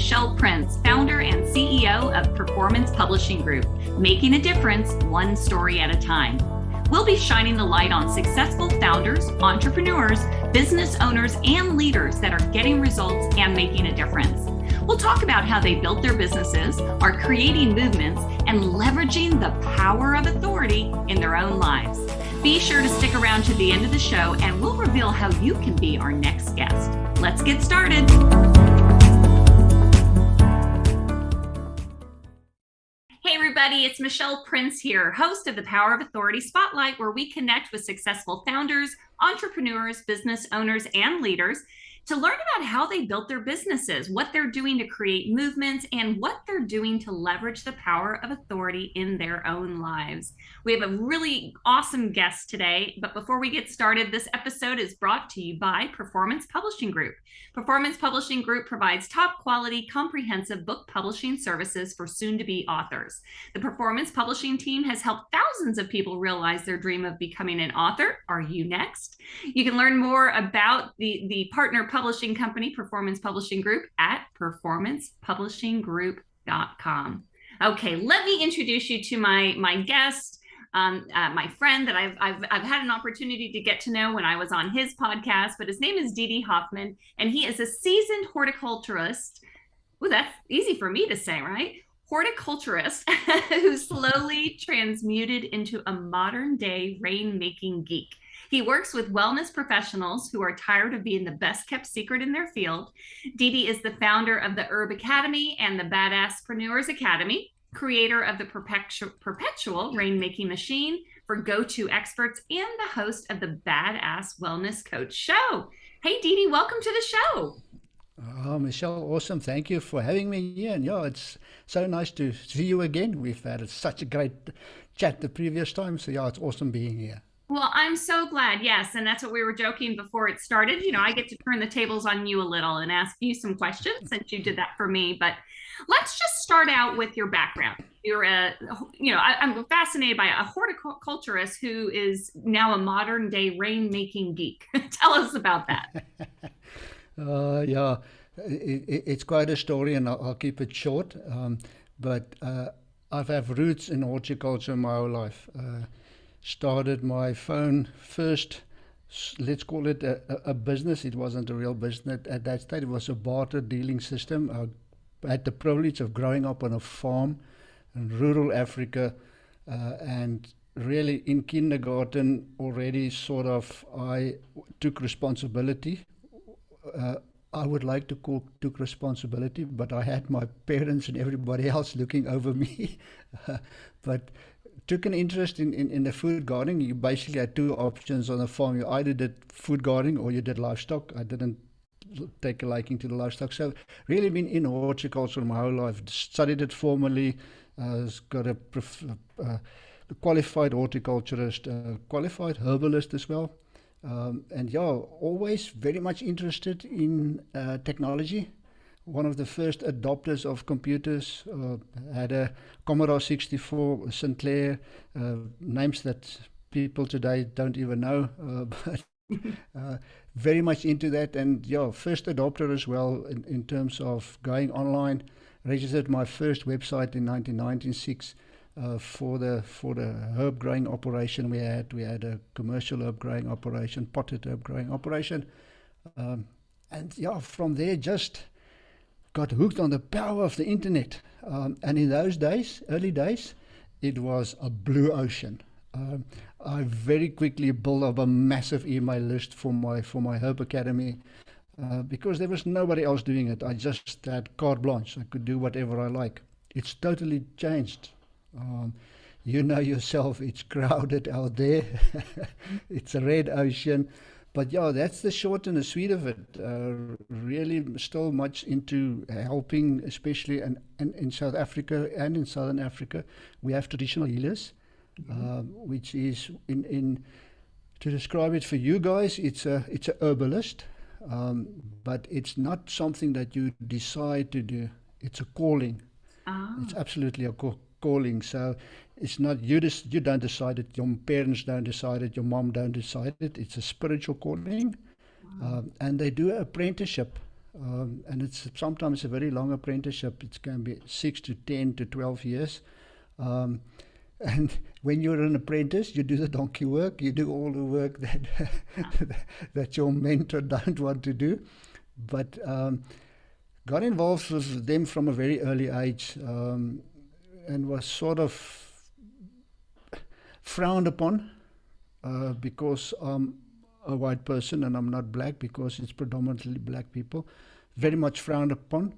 Michelle Prince, founder and CEO of Performance Publishing Group, making a difference one story at a time. We'll be shining the light on successful founders, entrepreneurs, business owners, and leaders that are getting results and making a difference. We'll talk about how they built their businesses, are creating movements, and leveraging the power of authority in their own lives. Be sure to stick around to the end of the show and we'll reveal how you can be our next guest. Let's get started. Hey everybody, it's Michelle Prince here, host of the Power of Authority Spotlight, where we connect with successful founders, entrepreneurs, business owners, and leaders to learn about how they built their businesses, what they're doing to create movements, and what they're doing to leverage the power of authority in their own lives. We have a really awesome guest today, but before we get started, this episode is brought to you by Performance Publishing Group. Performance Publishing Group provides top quality, comprehensive book publishing services for soon-to-be authors. The Performance Publishing team has helped thousands of people realize their dream of becoming an author. Are you next? You can learn more about the partner publishing company, Performance Publishing Group, at performancepublishinggroup.com. Okay, let me introduce you to my guest, my friend that I've had an opportunity to get to know when I was on his podcast, but his name is Di-Di Hoffman, and he is a seasoned horticulturist. Well, that's easy for me to say, right? Horticulturist who slowly transmuted into a modern day rainmaking geek. He works with wellness professionals who are tired of being the best kept secret in their field. Di-Di is the founder of the Herb Academy and the BadassPreneurs Academy, creator of the perpetual rainmaking machine for go-to experts, and the host of the Badass Wellness Coach Show. Hey, Di-Di, welcome to the show. Oh, Michelle, awesome. Thank you for having me here. And yeah, it's so nice to see you again. We've had such a great chat the previous time. So yeah, it's awesome being here. Well, I'm so glad. Yes. And that's what we were joking before it started. You know, I get to turn the tables on you a little and ask you some questions since you did that for me. But let's just start out with your background. You're I'm fascinated by a horticulturist who is now a modern day rainmaking geek. Tell us about that. Yeah, it's quite a story, and I'll keep it short. But I've had roots in horticulture my whole life. Started my phone first, let's call it a business. It wasn't a real business at that stage. It was a barter dealing system. I had the privilege of growing up on a farm in rural Africa, and really in kindergarten already I took responsibility. I would like to call took responsibility, but I had my parents and everybody else looking over me. But took an interest in the food gardening. You basically had two options on a farm. You either did food gardening or you did livestock. I didn't take a liking to the livestock. So really been in horticulture my whole life. Studied it formally. Got a qualified horticulturist, qualified herbalist as well. And yeah, always very much interested in technology. One of the first adopters of computers, had a Commodore 64, Sinclair, names that people today don't even know, but very much into that. And yeah, first adopter as well in terms of going online. Registered my first website in 1996 for the herb growing operation we had. We had a commercial herb growing operation, potted herb growing operation. And yeah, from there just got hooked on the power of the internet. And in those days, early days, it was a blue ocean. I very quickly built up a massive email list for my Herb Academy because there was nobody else doing it. I just had carte blanche. I could do whatever I like. It's totally changed. You know yourself, it's crowded out there. It's a red ocean. But yeah, that's the short and the sweet of it. Really still much into helping, especially in South Africa and in Southern Africa. We have traditional healers, which is, to describe it for you guys, it's a herbalist, but it's not something that you decide to do. It's a calling. Oh. It's absolutely a calling. So it's not you don't decide it, your parents don't decide it, your mom don't decide it. It's a spiritual calling. And they do an apprenticeship and it's sometimes a very long apprenticeship. It can be 6 to 10 to 12 years. Um, and when you're an apprentice, you do the donkey work, you do all the work that that your mentor don't want to do. But got involved with them from a very early age, and was sort of frowned upon because I'm a white person and I'm not black, because it's predominantly black people. Very much frowned upon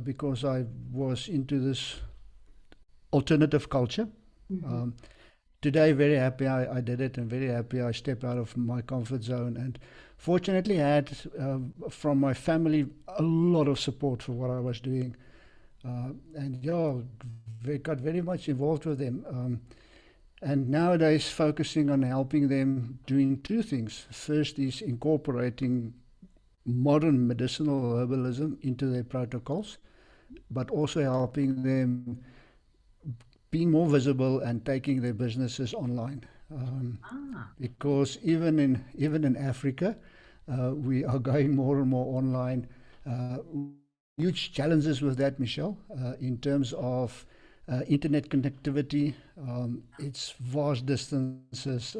because I was into this alternative culture. Mm-hmm. Today, very happy I did it, and very happy I stepped out of my comfort zone. And fortunately, had from my family a lot of support for what I was doing. And yeah, got very much involved with them. And nowadays, focusing on helping them doing two things. First is incorporating modern medicinal herbalism into their protocols, but also helping them being more visible and taking their businesses online. Ah, Because even in Africa, we are going more and more online. Uh, Huge challenges with that, Michelle, in terms of internet connectivity. It's vast distances.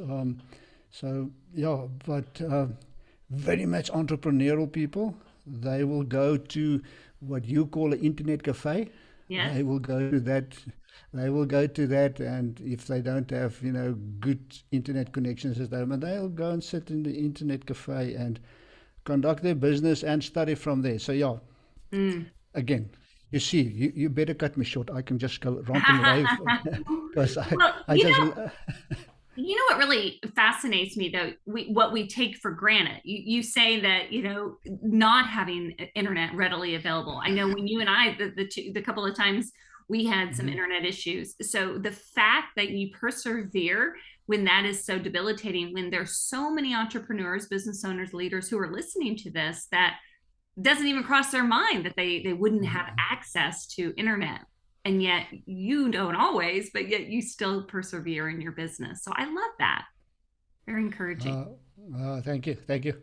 So yeah, but very much entrepreneurial people. They will go to what you call an internet cafe. yes. They will go to that. They will go to that, and if they don't have, good internet connections at home, and they'll go and sit in the internet cafe and conduct their business and study from there. So yeah, Mm. again, you see, you better cut me short. I can just go romp and rave because Well, I just what really fascinates me though, what we take for granted. You say that, not having internet readily available. I know when you and I, the couple of times we had some Mhm. internet issues. So the fact that you persevere when that is so debilitating, when there's so many entrepreneurs, business owners, leaders who are listening to this, that doesn't even cross their mind that they wouldn't have access to internet, and yet you don't always, but yet you still persevere in your business. So I love that. Very encouraging. uh, thank you, thank you.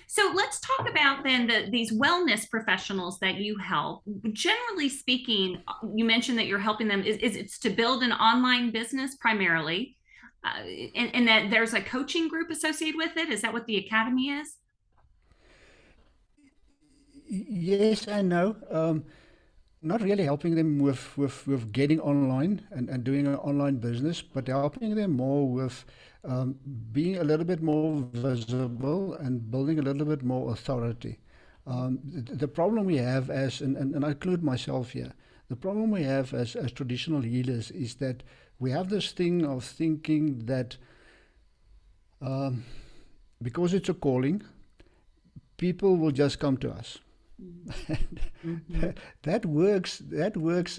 So let's talk about then these wellness professionals that you help. Generally speaking, you mentioned that you're helping them. Is it's to build an online business primarily, and that there's a coaching group associated with it. Is that what the academy is? Yes and no. Not really helping them with getting online and doing an online business, but helping them more with being a little bit more visible and building a little bit more authority. The problem we have and I include myself here, the problem we have as traditional healers is that we have this thing of thinking that um, because it's a calling, people will just come to us. Mm-hmm. That works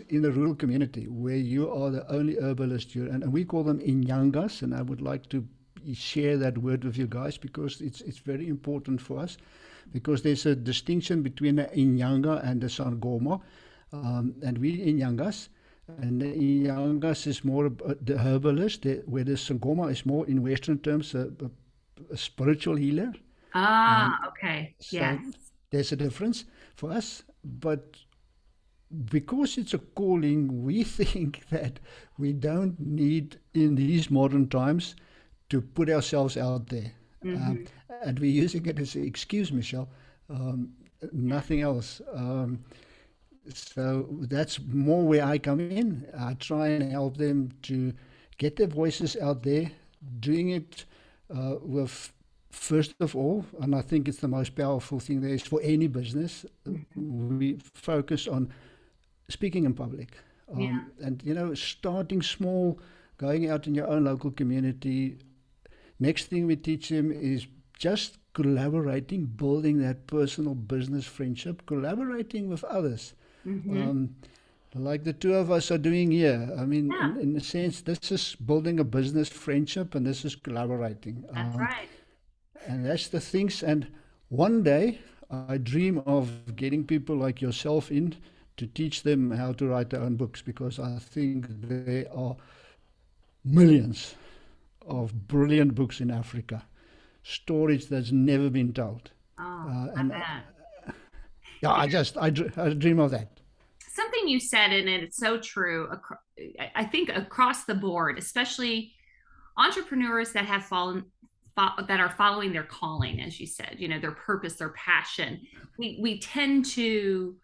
in a rural community where you are the only herbalist, and we call them inyangas, and I would like to share that word with you guys because it's very important for us, because there's a distinction between the inyanga and the sangoma, and we inyangas, and the inyangas is more the herbalist, where the sangoma is more in Western terms a spiritual healer. Ah, um, okay. Yes. so there's a difference for us, but because it's a calling, we think that we don't need in these modern times to put ourselves out there. Um, Mm-hmm. and we're using it as an excuse, Michelle, um, nothing else. So that's more where I come in. I try and help them to get their voices out there, doing it with, first of all, and I think it's the most powerful thing there is for any business, Mm-hmm. we focus on speaking in public. Yeah. And, starting small, going out in your own local community. Next thing we teach them is just collaborating, building that personal business friendship, collaborating with others. Mm-hmm. Um, like the two of us are doing here. I mean, Yeah, in a sense, this is building a business friendship and this is collaborating. that's right. And that's the things. And one day, I dream of getting people like yourself in to teach them how to write their own books, because I think there are millions of brilliant books in Africa, stories that's never been told. Oh, I And bet. Yeah, I dream of that. Something you said, and it's so true. I think across the board, especially entrepreneurs that have that are following their calling, as you said, their purpose, their passion. We tend to,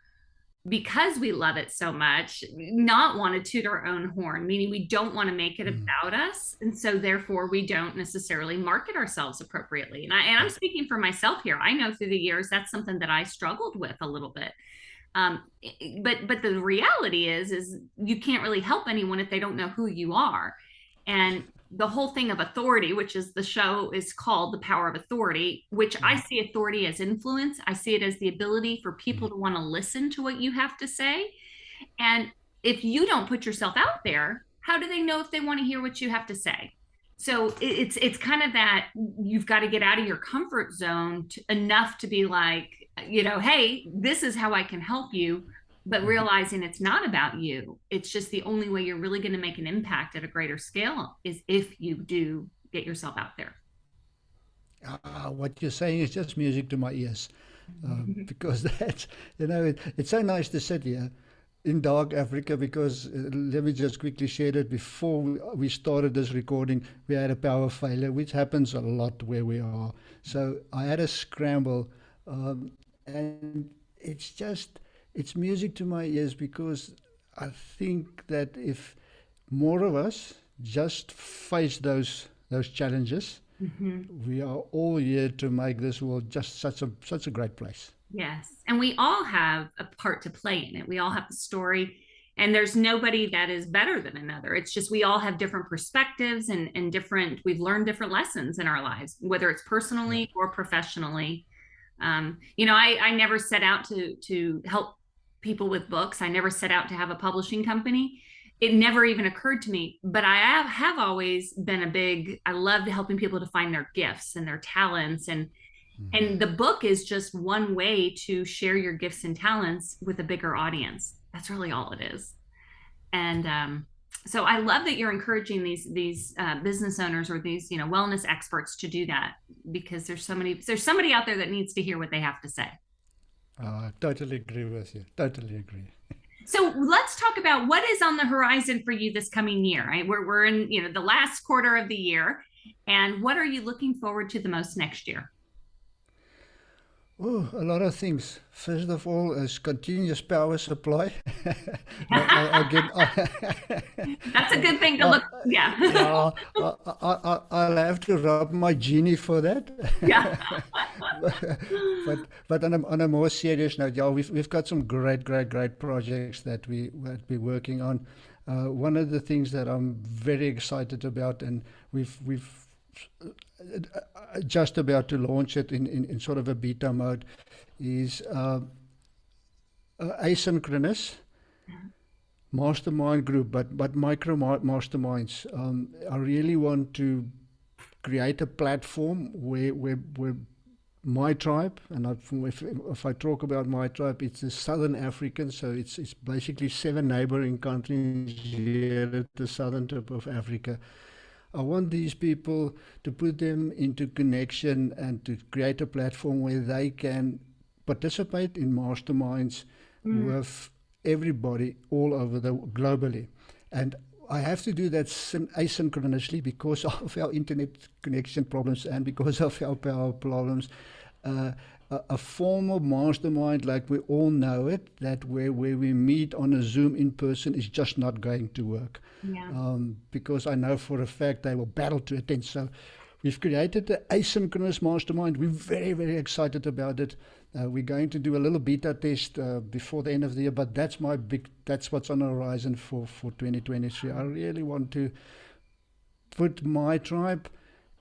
because we love it so much, not want to toot our own horn, meaning we don't want to make it Mm. about us. And so therefore we don't necessarily market ourselves appropriately. I'm Yeah. speaking for myself here. I know through the years that's something that I struggled with a little bit. Um, but the reality is you can't really help anyone if they don't know who you are. And the whole thing of authority, which is the show is called The Power of Authority, which I Mm. see authority as influence. I see it as the ability for people Mm. to want to listen to what you have to say. And if you don't put yourself out there, how do they know if they want to hear what you have to say? So it's kind of that you've got to get out of your comfort zone enough to be like, hey, this is how I can help you, but Mm. realizing it's not about you. It's just the only way you're really going to make an impact at a greater scale is if you do get yourself out there. What you're saying is just music to my ears, because that's, it's so nice to sit here in dark Africa because let me just quickly share that before we started this recording, we had a power failure, which happens a lot where we are. So I had a scramble, and it's just, it's music to my ears because I think that if more of us just face those challenges, Mm-hmm. we are all here to make this world just such a great place. Yes. And we all have a part to play in it. We all have a story, and there's nobody that is better than another. It's just we all have different perspectives and we've learned different lessons in our lives, whether it's Yeah. personally or professionally. I never set out to help people with books. I never set out to have a publishing company. It never even occurred to me, but I have always been I loved helping people to find their gifts and their talents, Mhm. and the book is just one way to share your gifts and talents with a bigger audience. That's really all it is. And so I love that you're encouraging these business owners or these wellness experts to do that, because there's somebody out there that needs to hear what they have to say. I totally agree with you. Totally agree. So let's talk about what is on the horizon for you this coming year. Right? We're in the last quarter of the year, and what are you looking forward to the most next year? Oh, a lot of things. First of all, is continuous power supply. I get, That's a good thing to look. Yeah. yeah, I'll have to rub my genie for that. Yeah. But on a more serious note, yeah, we've got some great projects that we're working on. One of the things that I'm very excited about, and we've just about to launch it in sort of a beta mode, is asynchronous mastermind group, but micro masterminds. I really want to create a platform where my tribe, and if I talk about my tribe, it's the Southern Africans, so it's basically 7 neighboring countries here at the southern tip of Africa. I want these people to put them into connection and to create a platform where they can participate in masterminds Mm. with everybody all over the globally. And I have to do that asynchronously because of our internet connection problems and because of our power problems. Uh, a formal mastermind, like we all know it, that where we meet on a Zoom in person is just not going to work. Yeah. Because I know for a fact they will battle to attend. So we've created the asynchronous mastermind. We're very excited about it. We're going to do a little beta test before the end of the year, but that's what's on the horizon for 2023. I really want to put my tribe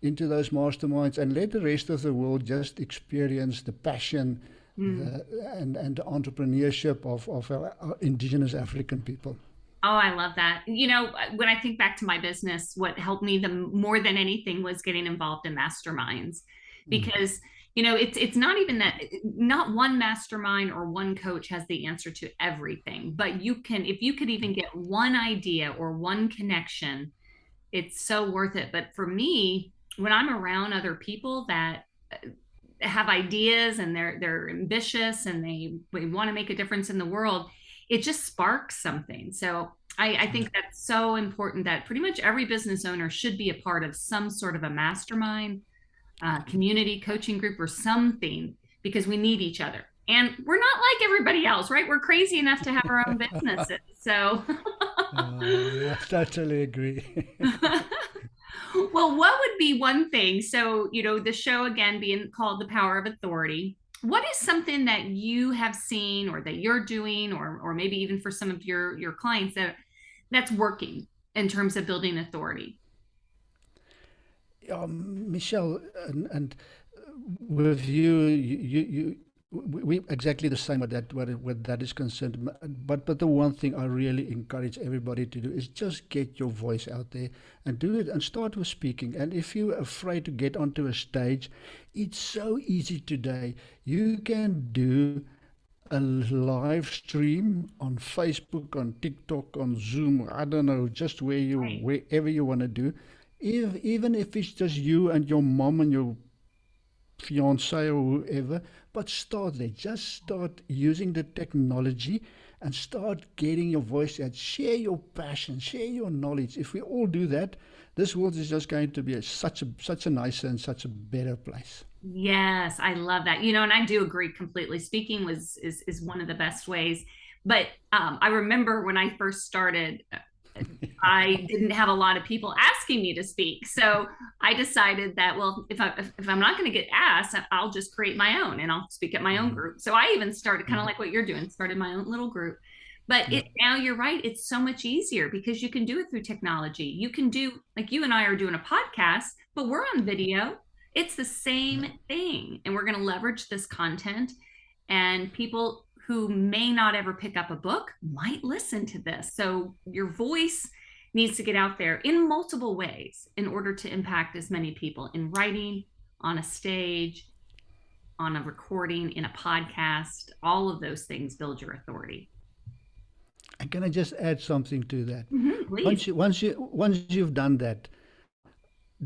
into those masterminds and let the rest of the world just experience the passion Mm. and the entrepreneurship of our indigenous African people. Oh, I love that. When I think back to my business, what helped me the more than anything was getting involved in masterminds, Mm. because it's not even that, not one mastermind or one coach has the answer to everything, but if you could even get one idea or one connection, it's so worth it. But for me, when I'm around other people that have ideas and they're ambitious and they want to make a difference in the world, it just sparks something. So I think that's so important that pretty much every business owner should be a part of some sort of a mastermind, community coaching group or something, because we need each other. And we're not like everybody else, right? We're crazy enough to have our own businesses. So, I totally agree. well, what would be one thing? So, the show again being called The Power of Authority. What is something that you have seen or that you're doing, or maybe even for some of your clients that's working in terms of building authority? Michelle, and with you, we exactly the same with that, what that is concerned. But the one thing I really encourage everybody to do is just get your voice out there and do it, and start with speaking. And if you're afraid to get onto a stage, it's so easy today. You can do a live stream on Facebook, on TikTok, on Zoom. I don't know, just Right. wherever you want to do. Even if it's just you and your mom and your fiance or whoever, but start there. Just start using the technology and start getting your voice out. Share your passion, share your knowledge. If we all do that, this world is just going to be such a nicer and such a better place. Yes, I love that. And I do agree completely. Speaking is one of the best ways. But I remember when I first started, I didn't have a lot of people asking me to speak. So I decided that, well, if I'm not going to get asked, I'll just create my own and I'll speak at my own Mhm. group. So I even started kind of Mhm. like what you're doing, started my own little group. But Yeah. now you're right, it's so much easier because you can do it through technology. You can do, like, you and I are doing a podcast, but we're on video. It's the Yeah. same thing. And we're going to leverage this content, and people who may not ever pick up a book might listen to this. So your voice needs to get out there in multiple ways in order to impact as many people in writing, on a stage, on a recording, in a podcast. All of those things build your authority. And can I just add something to that? Please. Once you've done that,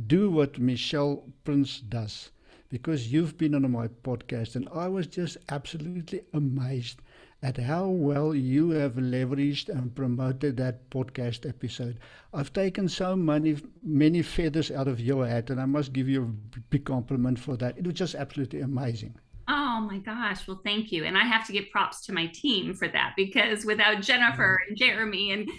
do what Michelle Prince does, because you've been on my podcast and I was just absolutely amazed at how well you have leveraged and promoted that podcast episode. I've taken so many feathers out of your hat, and I must give you a big compliment for that. It was just absolutely amazing. Oh my gosh. Well, thank you. And I have to give props to my team for that, because without Jennifer and Jeremy and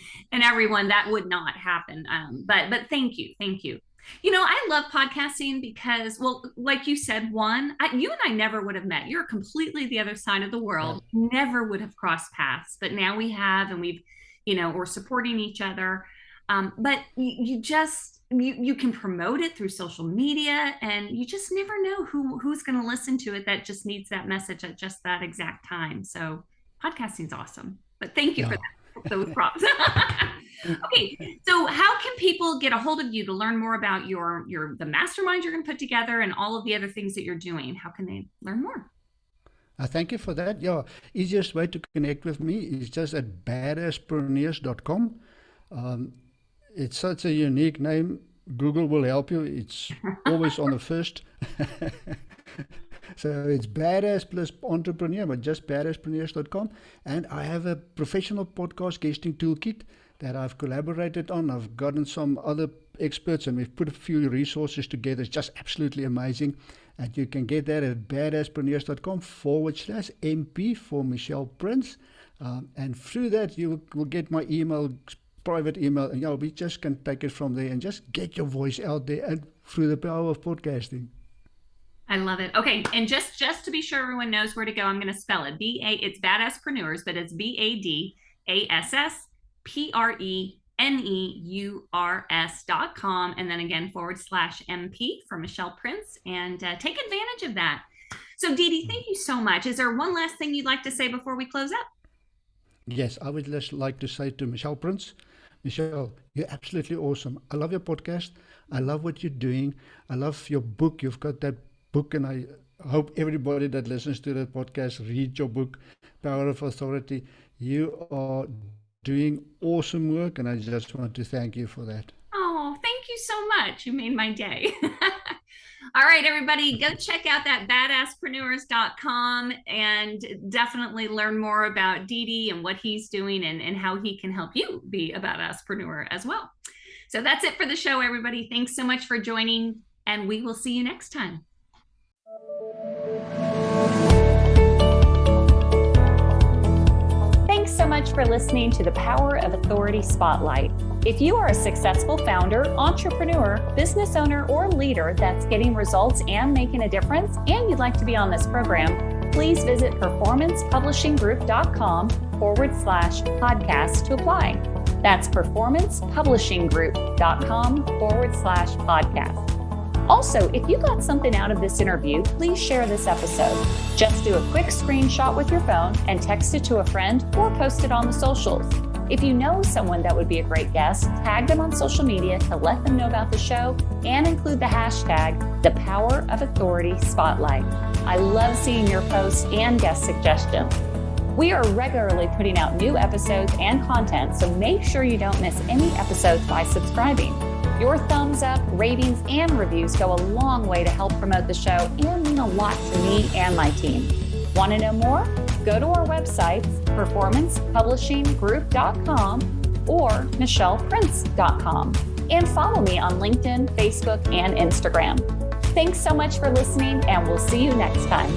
everyone, that would not happen. But thank you. Thank you. I love podcasting because, well, like you said, you and I never would have met. You're completely the other side of the Yeah. world. Never would have crossed paths, but now we have, and we're supporting each other. But you can promote it through social media, and you just never know who's going to listen to it that just needs that message at just that exact time. So podcasting's awesome. But thank you for Yeah. that, those props. Okay, so how can people get a hold of you to learn more about the mastermind you're going to put together and all of the other things that you're doing? How can they learn more? Thank you for that. Yeah, easiest way to connect with me is just at badasspreneurs.com. Um, it's such a unique name. Google will help you. It's always on the first. So it's badass plus entrepreneur, but just badasspreneurs.com. And I have a professional podcast guesting toolkit that I've collaborated on. I've gotten some other experts and we've put a few resources together. It's just absolutely amazing. And you can get that at badasspreneurs.com/MP for Michelle Prince. And through that, you will get my email, private email, and we just can take it from there and just get your voice out there and through the power of podcasting. I love it. Okay, and just to be sure everyone knows where to go, I'm going to spell it. It's Badasspreneurs, but it's BADASSPRENEURS.com, and then again /MP for Michelle Prince, and take advantage of that. So, Di-Di, thank you so much. Is there one last thing you'd like to say before we close up? Yes, I would just like to say to Michelle Prince, Michelle, you're absolutely awesome. I love your podcast. I love what you're doing. I love your book. You've got that book, and I hope everybody that listens to that podcast read your book, Power of Authority. You are doing awesome work, and I just want to thank you for that. Oh, thank you so much. You made my day. All right, everybody, go check out that BadassPreneurs.com and definitely learn more about Di-Di and what he's doing and how he can help you be a badasspreneur as well. So that's it for the show, everybody. Thanks so much for joining, and we will see you next time. Thanks so much for listening to the Power of Authority Spotlight. If you are a successful founder, entrepreneur, business owner, or leader that's getting results and making a difference, and you'd like to be on this program, please visit performancepublishinggroup.com/podcast to apply. That's performancepublishinggroup.com/podcast. Also, if you got something out of this interview, please share this episode. Just do a quick screenshot with your phone and text it to a friend or post it on the socials. If you know someone that would be a great guest, tag them on social media to let them know about the show and include the hashtag #ThePowerOfAuthoritySpotlight. I love seeing your posts and guest suggestions. We are regularly putting out new episodes and content, so make sure you don't miss any episodes by subscribing. Your thumbs up, ratings, and reviews go a long way to help promote the show and mean a lot to me and my team. Want to know more? Go to our websites, performancepublishinggroup.com or michelleprince.com, and follow me on LinkedIn, Facebook, and Instagram. Thanks so much for listening, and we'll see you next time.